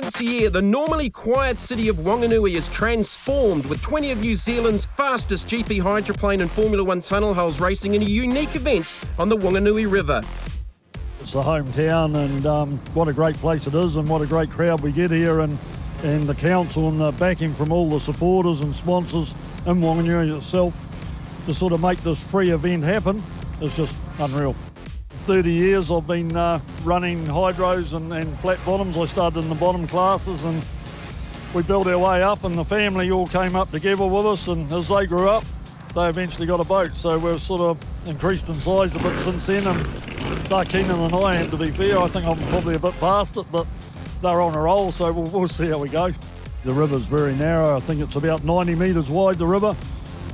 Once a year, the normally quiet city of Wanganui is transformed with 20 of New Zealand's fastest GP hydroplane and Formula 1 tunnel holes racing in a unique event on the Wanganui River. It's the hometown, and what a great place it is, and what a great crowd we get here, and the council and the backing from all the supporters and sponsors in Wanganui itself to sort of make this free event happen is just unreal. 30 years I've been running hydros and flat bottoms. I started in the bottom classes and we built our way up, and the family all came up together with us, and as they grew up they eventually got a boat, so we've sort of increased in size a bit since then, and they're keener than I am, to be fair. I think I'm probably a bit past it, but they're on a roll, so we'll see how we go. The river's very narrow. I think it's about 90 metres wide, the river.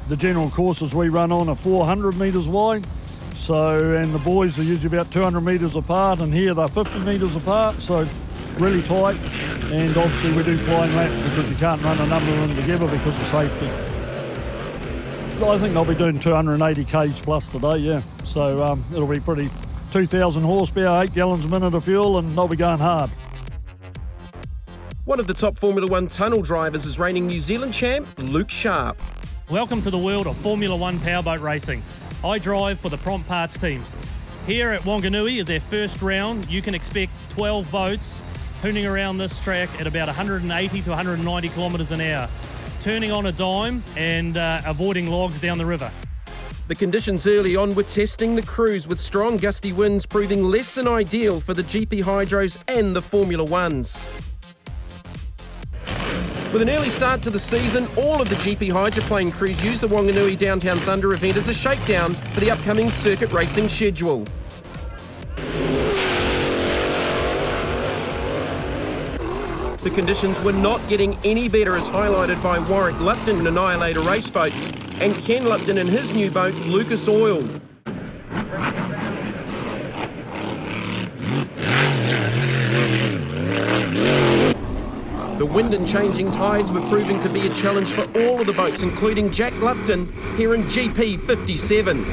The general courses we run on are 400 metres wide. So, and the boys are usually about 200 metres apart, and here they're 50 metres apart, so really tight. And obviously we do flying laps because you can't run a number of them together because of safety. I think they'll be doing 280 k's plus today, yeah. So it'll be pretty 2,000 horsepower, 8 gallons a minute of fuel, and they'll be going hard. One of the top Formula 1 tunnel drivers is reigning New Zealand champ, Luke Sharp. Welcome to the world of Formula 1 powerboat racing. I drive for the Prompt Parts team. Here at Wanganui is our first round. You can expect 12 boats hooning around this track at about 180 to 190 kilometres an hour, turning on a dime and avoiding logs down the river. The conditions early on were testing the crews, with strong gusty winds proving less than ideal for the GP Hydros and the Formula 1s. With an early start to the season, all of the GP hydroplane crews used the Wanganui Downtown Thunder event as a shakedown for the upcoming circuit racing schedule. The conditions were not getting any better, as highlighted by Warwick Lupton in Annihilator race boats and Ken Lupton in his new boat, Lucas Oil. The wind and changing tides were proving to be a challenge for all of the boats, including Jack Lupton here in GP 57.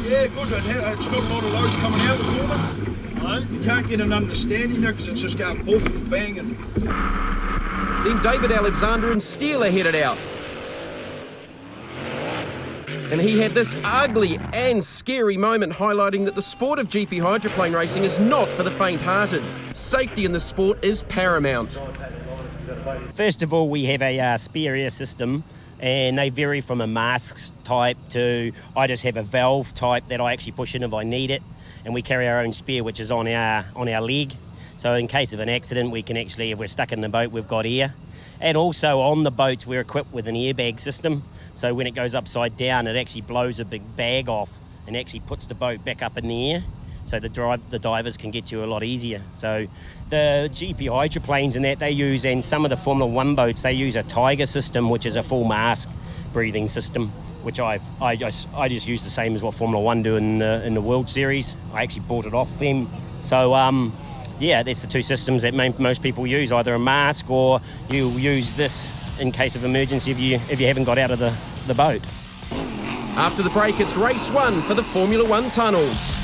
Yeah, good. It's got a lot of load coming out at the moment. No, you can't get an understanding now because it's just going boof and bang. Then David Alexander and Steele are headed out. And he had this ugly and scary moment highlighting that the sport of GP hydroplane racing is not for the faint-hearted. Safety in the sport is paramount. First of all, we have a spare air system, and they vary from a mask type to I just have a valve type that I actually push in if I need it, and we carry our own spare, which is on our leg. So in case of an accident, we can actually, if we're stuck in the boat, we've got air. And also on the boats, we're equipped with an airbag system. So when it goes upside down, it actually blows a big bag off and actually puts the boat back up in the air. So the divers can get you a lot easier. So the GP hydroplanes and that they use, and some of the Formula 1 boats, they use a Tiger system, which is a full mask breathing system, which I just use the same as what Formula 1 do in the World Series. I actually bought it off them. So yeah, that's the two systems that most people use, either a mask or you use this in case of emergency if you haven't got out of the boat. After the break, it's race 1 for the Formula 1 tunnels.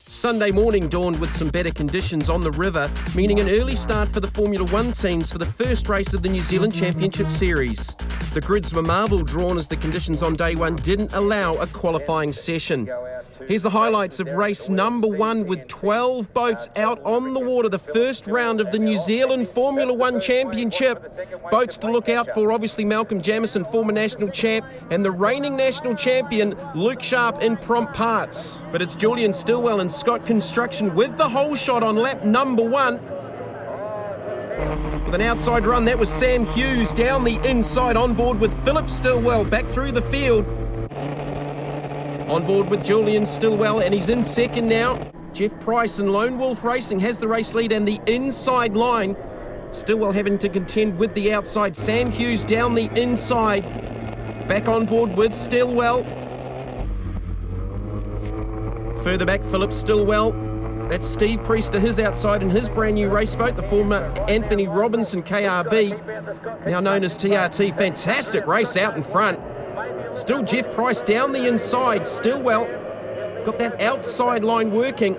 Sunday morning dawned with some better conditions on the river, meaning an early start for the Formula 1 teams for the first race of the New Zealand Championship Series. The grids were marble drawn as the conditions on day 1 didn't allow a qualifying session. Here's the highlights of race number 1 with 12 boats out on the water, the first round of the New Zealand Formula 1 Championship. Boats to look out for, obviously Malcolm Jamieson, former national champ, and the reigning national champion, Luke Sharp in Prompt Parts. But it's Julian Stillwell and Scott Construction with the whole shot on lap number 1. With an outside run, that was Sam Hughes down the inside, on board with Philip Stillwell back through the field. On board with Julian Stillwell, and he's in second now. Jeff Price and Lone Wolf Racing has the race lead and the inside line. Stillwell having to contend with the outside. Sam Hughes down the inside. Back on board with Stillwell. Further back, Philip Stillwell. That's Steve Priest to his outside in his brand new race boat, the former Anthony Robinson KRB, now known as TRT. Fantastic race out in front. Still Jeff Price down the inside. Stillwell got that outside line working.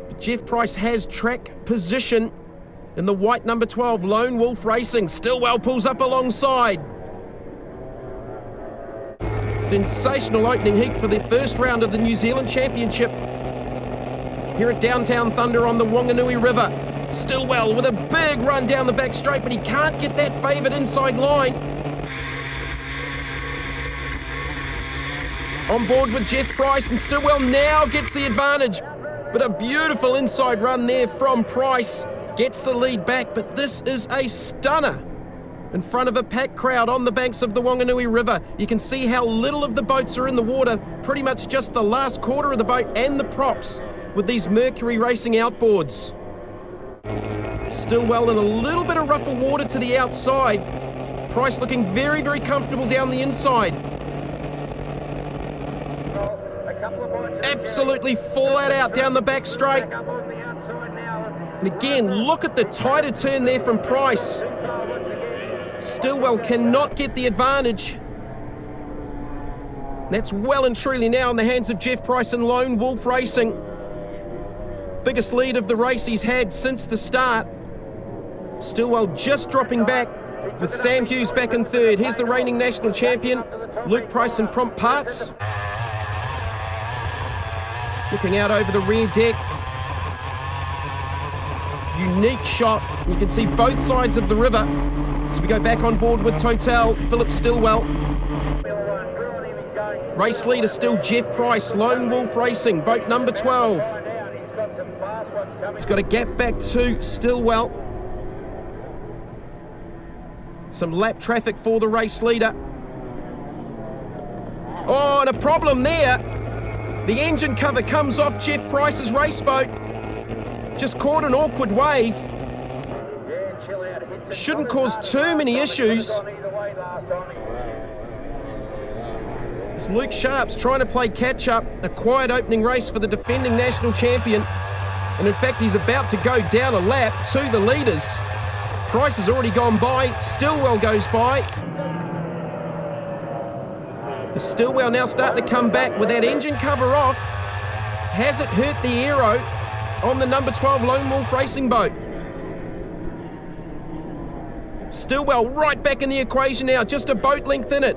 But Jeff Price has track position in the white number 12, Lone Wolf Racing. Stillwell pulls up alongside. Sensational opening heat for the first round of the New Zealand Championship here at Downtown Thunder on the Wanganui River. Stillwell with a big run down the back straight, but he can't get that favoured inside line. On board with Jeff Price, and Stillwell now gets the advantage. But a beautiful inside run there from Price. Gets the lead back, but this is a stunner. In front of a packed crowd on the banks of the Wanganui River. You can see how little of the boats are in the water, pretty much just the last quarter of the boat and the props with these Mercury Racing outboards. Stillwell in a little bit of rougher water to the outside. Price looking very, very comfortable down the inside. Absolutely flat out down the back straight. And again, look at the tighter turn there from Price. Stillwell cannot get the advantage. That's well and truly now in the hands of Jeff Price and Lone Wolf Racing. Biggest lead of the race he's had since the start. Stillwell just dropping back with Sam Hughes back in third. Here's the reigning national champion, Luke Price in prompt parts. Looking out over the rear deck. Unique shot. You can see both sides of the river. As we go back on board with Total, Philip Stillwell. Race leader still Jeff Price, Lone Wolf Racing, boat number 12. He's got a gap back to Stillwell. Some lap traffic for the race leader. Oh, and a problem there. The engine cover comes off Jeff Price's race boat. Just caught an awkward wave. Shouldn't cause too many issues. It's Luke Sharp's trying to play catch up. A quiet opening race for the defending national champion. And in fact, he's about to go down a lap to the leaders. Price has already gone by. Stillwell goes by. Stillwell now starting to come back with that engine cover off. Has it hurt the aero on the number 12 Lone Wolf Racing boat? Stillwell right back in the equation now, just a boat length in it.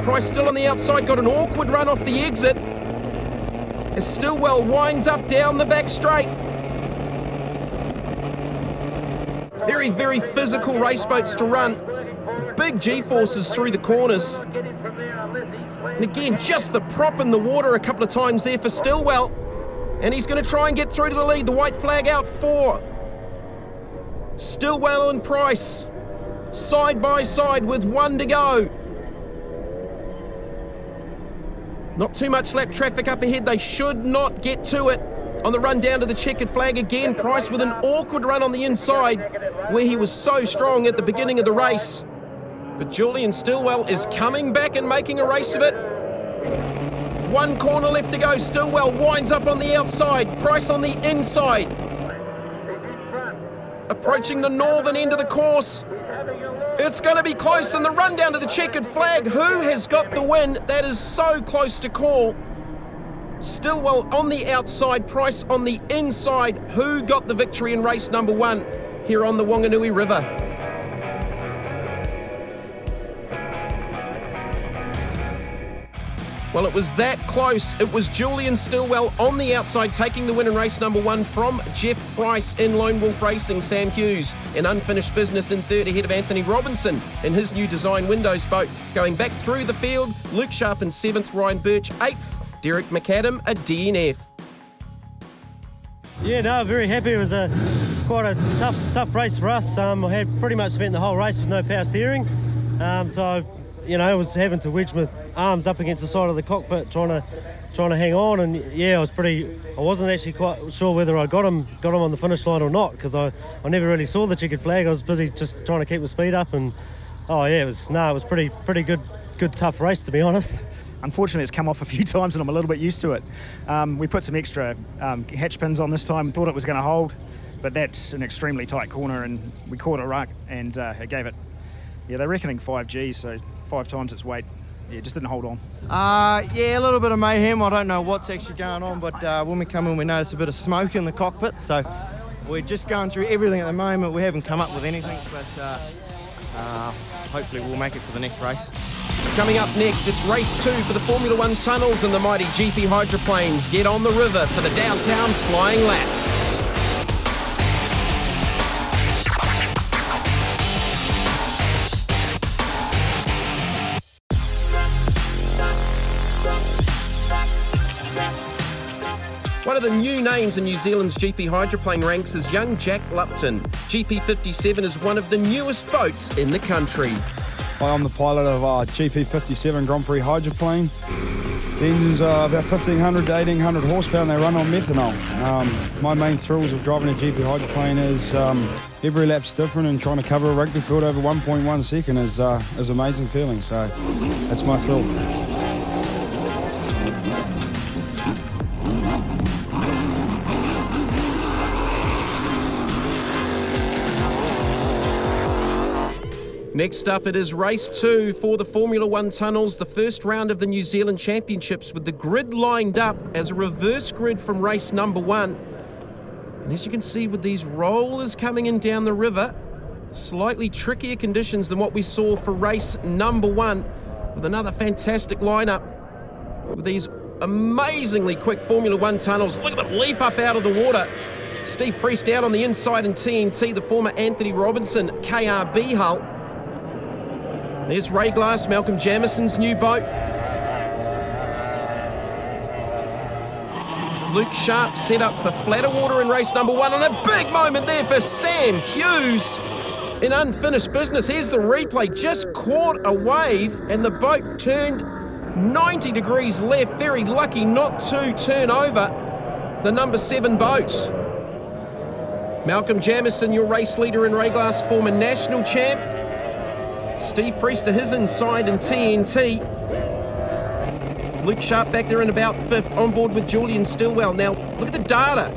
Price still on the outside, got an awkward run off the exit. As Stillwell winds up down the back straight. Very, very physical race boats to run. Big G-forces through the corners. And again, just the prop in the water a couple of times there for Stillwell. And he's going to try and get through to the lead. The white flag out for Stillwell and Price. Side by side with one to go. Not too much lap traffic up ahead. They should not get to it. On the run down to the checkered flag again, Price with an awkward run on the inside where he was so strong at the beginning of the race. But Julian Stillwell is coming back and making a race of it. One corner left to go. Stillwell winds up on the outside. Price on the inside. Approaching the northern end of the course. It's going to be close, and the run down to the checkered flag. Who has got the win? That is so close to call. Stillwell on the outside, Price on the inside. Who got the victory in race number 1 here on the Wanganui River? Well, it was that close. It was Julian Stillwell on the outside taking the win in race number 1 from Jeff Price in Lone Wolf Racing. Sam Hughes in unfinished business in third ahead of Anthony Robinson in his new design Windows boat. Going back through the field, Luke Sharp in 7th, Ryan Birch 8th, Derek McAdam a DNF. Yeah, no, very happy. It was quite a tough race for us. I had pretty much spent the whole race with no power steering. So, you know, I was having to wedge my arms up against the side of the cockpit trying to hang on, and yeah, I wasn't actually quite sure whether I got him on the finish line or not, because I never really saw the checkered flag. I was busy just trying to keep my speed up, and oh yeah, it was pretty good tough race, to be honest. Unfortunately, it's come off a few times and I'm a little bit used to it. We put some extra hatch pins on this time, thought it was going to hold, but that's an extremely tight corner and we caught a ruck and it gave it, yeah, they're reckoning 5 Gs, so 5 times its weight. Yeah, it just didn't hold on. Yeah, a little bit of mayhem. I don't know what's actually going on, but when we come in, we notice a bit of smoke in the cockpit, so we're just going through everything at the moment. We haven't come up with anything, but hopefully we'll make it for the next race. Coming up next, it's race 2 for the Formula 1 tunnels, and the mighty GP hydroplanes get on the river for the downtown flying lap. One of the new names in New Zealand's GP hydroplane ranks is young Jack Lupton. GP57 is one of the newest boats in the country. Hi, I'm the pilot of GP57 Grand Prix hydroplane. The engines are about 1,500 to 1,800 horsepower and they run on methanol. My main thrills of driving a GP hydroplane is every lap's different, and trying to cover a rugby field over 1.1 second is an amazing feeling, so that's my thrill. Next up, it is race 2 for the Formula 1 tunnels, the first round of the New Zealand Championships, with the grid lined up as a reverse grid from race number 1. And as you can see with these rollers coming in down the river, slightly trickier conditions than what we saw for race number 1, with another fantastic lineup with these amazingly quick Formula 1 tunnels. Look at them leap up out of the water. Steve Priest out on the inside in TNT, the former Anthony Robinson KRB hull. There's Ray Glass, Malcolm Jamison's new boat. Luke Sharp set up for flatter water in race number 1, and a big moment there for Sam Hughes in unfinished business. Here's the replay, just caught a wave and the boat turned 90 degrees left. Very lucky not to turn over the number 7 boat. Malcolm Jamison, your race leader in Ray Glass, former national champ. Steve Priest to his inside in TNT. Luke Sharp back there in about 5th, on board with Julian Stillwell. Now, look at the data.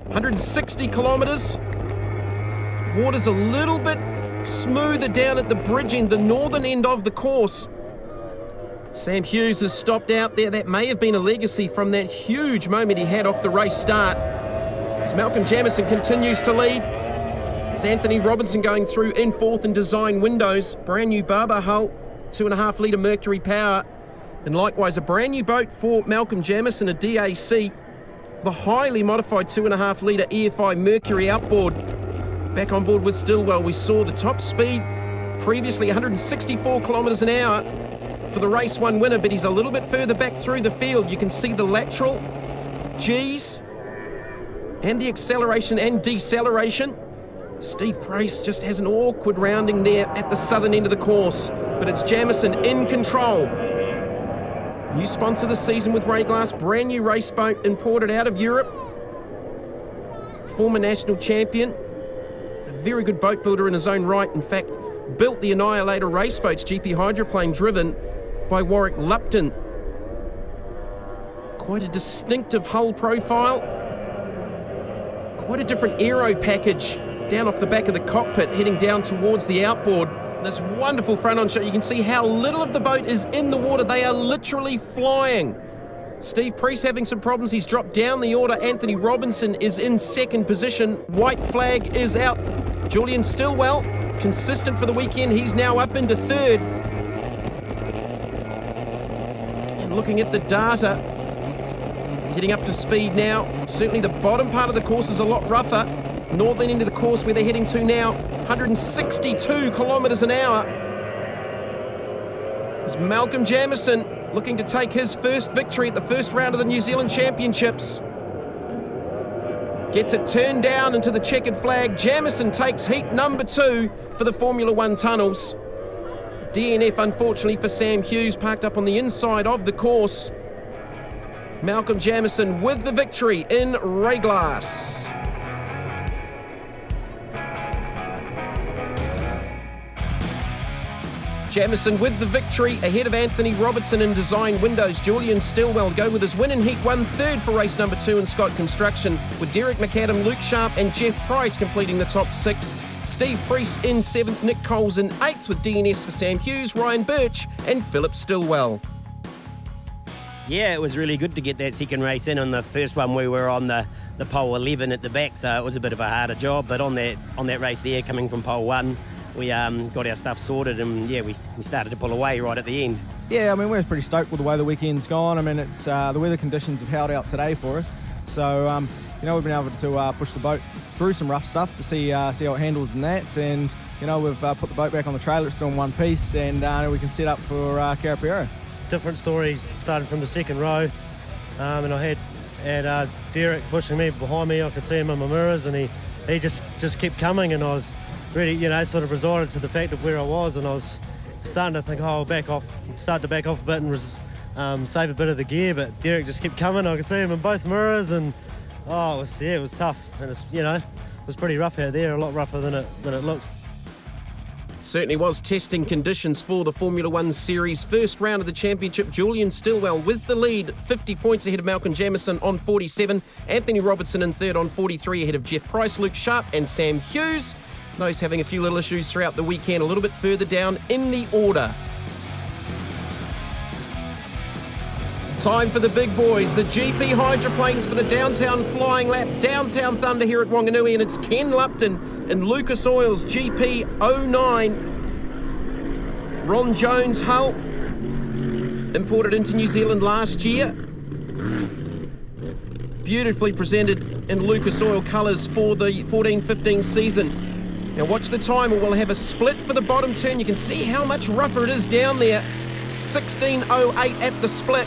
160 kilometres. Water's a little bit smoother down at the bridge end, the northern end of the course. Sam Hughes has stopped out there. That may have been a legacy from that huge moment he had off the race start. As Malcolm Jamison continues to lead. There's Anthony Robinson going through in 4th in design windows. Brand new Barber hull, 2.5 litre Mercury power. And likewise, a brand new boat for Malcolm Jamison, a DAC. The highly modified 2.5 litre EFI Mercury outboard. Back on board with Stillwell, we saw the top speed previously 164 kilometres an hour for the race 1 winner, but he's a little bit further back through the field. You can see the lateral G's and the acceleration and deceleration. Steve Price just has an awkward rounding there at the southern end of the course, but it's Jamison in control. New sponsor this season with Ray Glass, brand new race boat imported out of Europe. Former national champion, a very good boat builder in his own right. In fact, built the Annihilator race boats, GP hydroplane driven by Warwick Lupton. Quite a distinctive hull profile. Quite a different aero package down off the back of the cockpit, heading down towards the outboard. This wonderful front-on shot. You can see how little of the boat is in the water. They are literally flying. Steve Priest having some problems. He's dropped down the order. Anthony Robinson is in 2nd position. White flag is out. Julian Stillwell, consistent for the weekend. He's now up into 3rd. And looking at the data, getting up to speed now. Certainly the bottom part of the course is a lot rougher. Northern end of the course where they're heading to now, 162 kilometres an hour. As Malcolm Jamison looking to take his first victory at the first round of the New Zealand Championships. Gets it turned down into the checkered flag. Jamison takes heat number 2 for the Formula 1 tunnels. DNF, unfortunately, for Sam Hughes, parked up on the inside of the course. Malcolm Jamison with the victory in Ray Glass. Jamieson with the victory ahead of Anthony Robertson in Design Windows. Julian Stillwell go with his win in Heat 1, third for race number 2 in Scott Construction, with Derek McAdam, Luke Sharp and Jeff Price completing the top 6. Steve Priest in 7th, Nick Coles in 8th, with DNS for Sam Hughes, Ryan Birch and Philip Stillwell. Yeah, it was really good to get that second race in. On the first one, we were on the pole 11 at the back, so it was a bit of a harder job. But on that race there, coming from pole 1, we got our stuff sorted, and yeah, we started to pull away right at the end. Yeah, I mean, we're pretty stoked with the way the weekend's gone. I mean, it's the weather conditions have held out today for us, so you know, we've been able to push the boat through some rough stuff to see how it handles in that, and you know, we've put the boat back on the trailer. It's still in one piece, and we can set up for Karapiro. Different story starting from the second row, and I had Derek pushing me behind me. I could see him in my mirrors, and he just kept coming, and I was really, you know, sort of resorted to the fact of where I was, and I was starting to think, oh, I'll start to back off a bit and save a bit of the gear, but Derek just kept coming. I could see him in both mirrors, and oh, it was tough, and it was pretty rough out there, a lot rougher than it looked. Certainly was testing conditions for the Formula 1 Series. First round of the championship, Julian Stillwell with the lead, 50 points ahead of Malcolm Jamieson on 47. Anthony Robertson in third on 43 ahead of Jeff Price, Luke Sharp and Sam Hughes. Those having a few little issues throughout the weekend, a little bit further down in the order. Time for the big boys, the GP hydroplanes for the Downtown Flying Lap, Downtown Thunder here at Wanganui, and it's Ken Lupton in Lucas Oil's GP 09. Ron Jones hull, imported into New Zealand last year. Beautifully presented in Lucas Oil colours for the 14-15 season. Now watch the time, or we'll have a split for the bottom turn. You can see how much rougher it is down there. 16.08 at the split.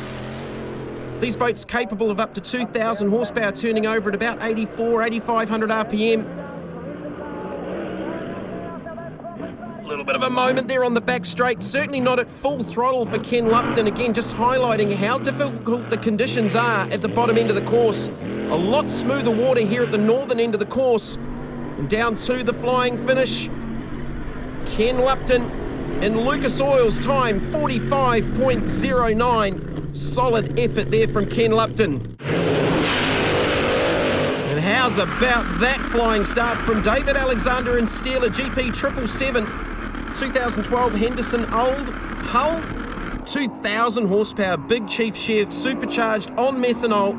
These boats capable of up to 2,000 horsepower, turning over at about 8,500 RPM. A little bit of a moment there on the back straight. Certainly not at full throttle for Ken Lupton. Again, just highlighting how difficult the conditions are at the bottom end of the course. A lot smoother water here at the northern end of the course. And down to the flying finish. Ken Lupton in Lucas Oil's time, 45.09. Solid effort there from Ken Lupton. And how's about that flying start from David Alexander and Steeler GP 777, 2012 Henderson Old hull, 2,000 horsepower, Big Chief Chev, supercharged on methanol.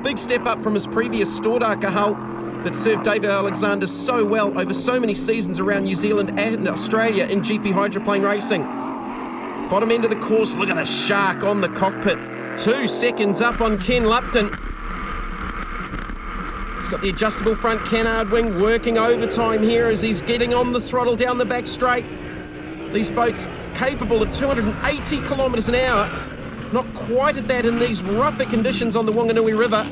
Big step up from his previous Stordaka hull that served David Alexander so well over so many seasons around New Zealand and Australia in GP hydroplane racing. Bottom end of the course, look at the shark on the cockpit. 2 seconds up on Ken Lupton. He's got the adjustable front canard wing working overtime here as he's getting on the throttle down the back straight. These boats capable of 280 kilometres an hour. Not quite at that in these rougher conditions on the Wanganui River.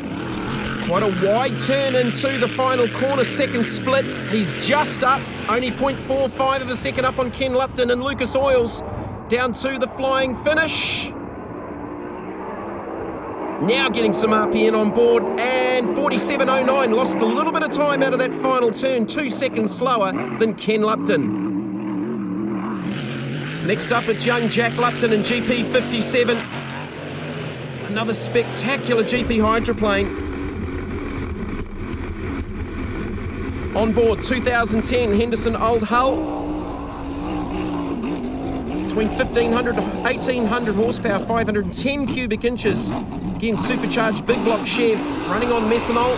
Quite a wide turn into the final corner, second split. He's just up, only 0.45 of a second up on Ken Lupton and Lucas Oils. Down to the flying finish. Now getting some RPM on board, and 47.09, lost a little bit of time out of that final turn, 2 seconds slower than Ken Lupton. Next up, it's young Jack Lupton in GP 57. Another spectacular GP hydroplane. On board, 2010 Henderson Old hull. Between 1,500 to 1,800 horsepower, 510 cubic inches. Again, supercharged big block Chev, running on methanol.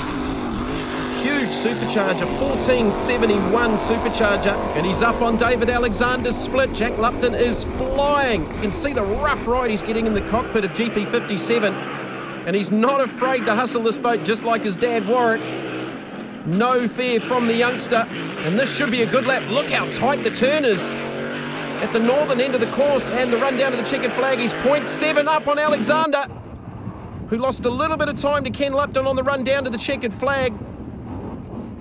Huge supercharger, 1471 supercharger. And he's up on David Alexander's split. Jack Lupton is flying. You can see the rough ride he's getting in the cockpit of GP 57. And he's not afraid to hustle this boat, just like his dad Warwick. No fear from the youngster. And this should be a good lap. Look how tight the turn is at the northern end of the course, and the run down to the checkered flag. He's 0.7 up on Alexander, who lost a little bit of time to Ken Lupton on the run down to the checkered flag.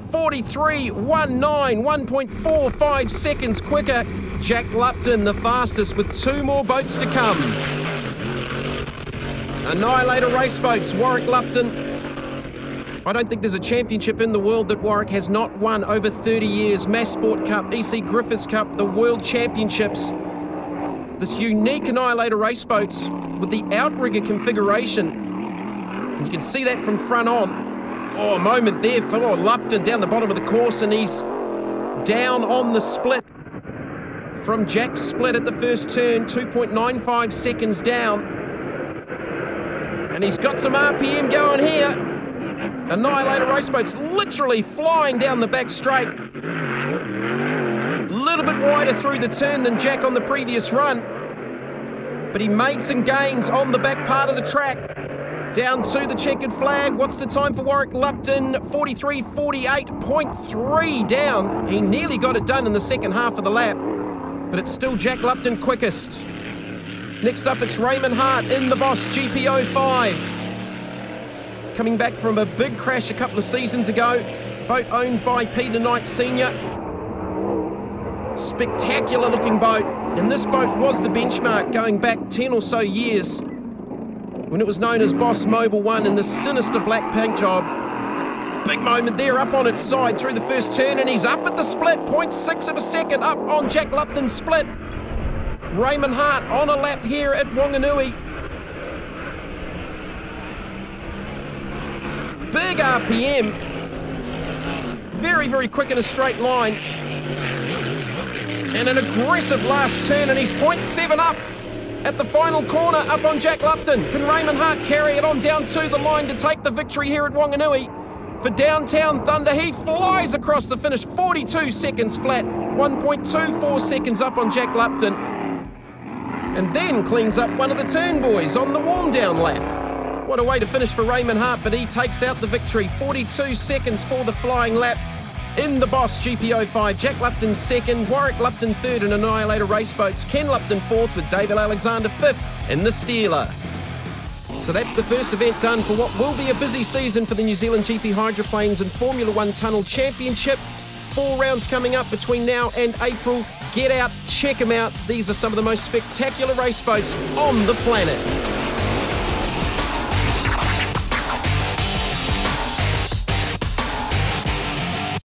43.19, 1.45 seconds quicker. Jack Lupton the fastest with 2 more boats to come. Annihilator race boats, Warwick Lupton. I don't think there's a championship in the world that Warwick has not won over 30 years. Mass Sport Cup, EC Griffiths Cup, the World Championships. This unique Annihilator race boats with the outrigger configuration. And you can see that from front on. Oh, a moment there for Lupton down the bottom of the course, and he's down on the split from Jack's split at the first turn, 2.95 seconds down. And he's got some RPM going here. Annihilator race boats literally flying down the back straight. A little bit wider through the turn than Jack on the previous run. But he made some gains on the back part of the track. Down to the checkered flag. What's the time for Warwick Lupton? 43.48.3 down. He nearly got it done in the second half of the lap. But it's still Jack Lupton quickest. Next up, it's Raymond Hart in the Boss GP05. Coming back from a big crash a couple of seasons ago. Boat owned by Peter Knight Sr. Spectacular looking boat. And this boat was the benchmark going back 10 or so years when it was known as Boss Mobile 1 in the sinister black paint job. Big moment there up on its side through the first turn, and he's up at the split, 0.6 of a second up on Jack Lupton's split. Raymond Hart on a lap here at Wanganui. Big RPM. Very, very quick in a straight line. And an aggressive last turn, and he's 0.7 up at the final corner up on Jack Lupton. Can Raymond Hart carry it on down to the line to take the victory here at Wanganui? For Downtown Thunder, he flies across the finish, 42 seconds flat, 1.24 seconds up on Jack Lupton. And then cleans up one of the turn boys on the warm-down lap. What a way to finish for Raymond Hart, but he takes out the victory. 42 seconds for the flying lap in the Boss GP05. Jack Lupton second, Warwick Lupton third in Annihilator race boats, Ken Lupton fourth with David Alexander fifth in the Steeler. So that's the first event done for what will be a busy season for the New Zealand GP Hydroplanes and Formula One Tunnel Championship. 4 rounds coming up between now and April. Get out, check them out. These are some of the most spectacular race boats on the planet.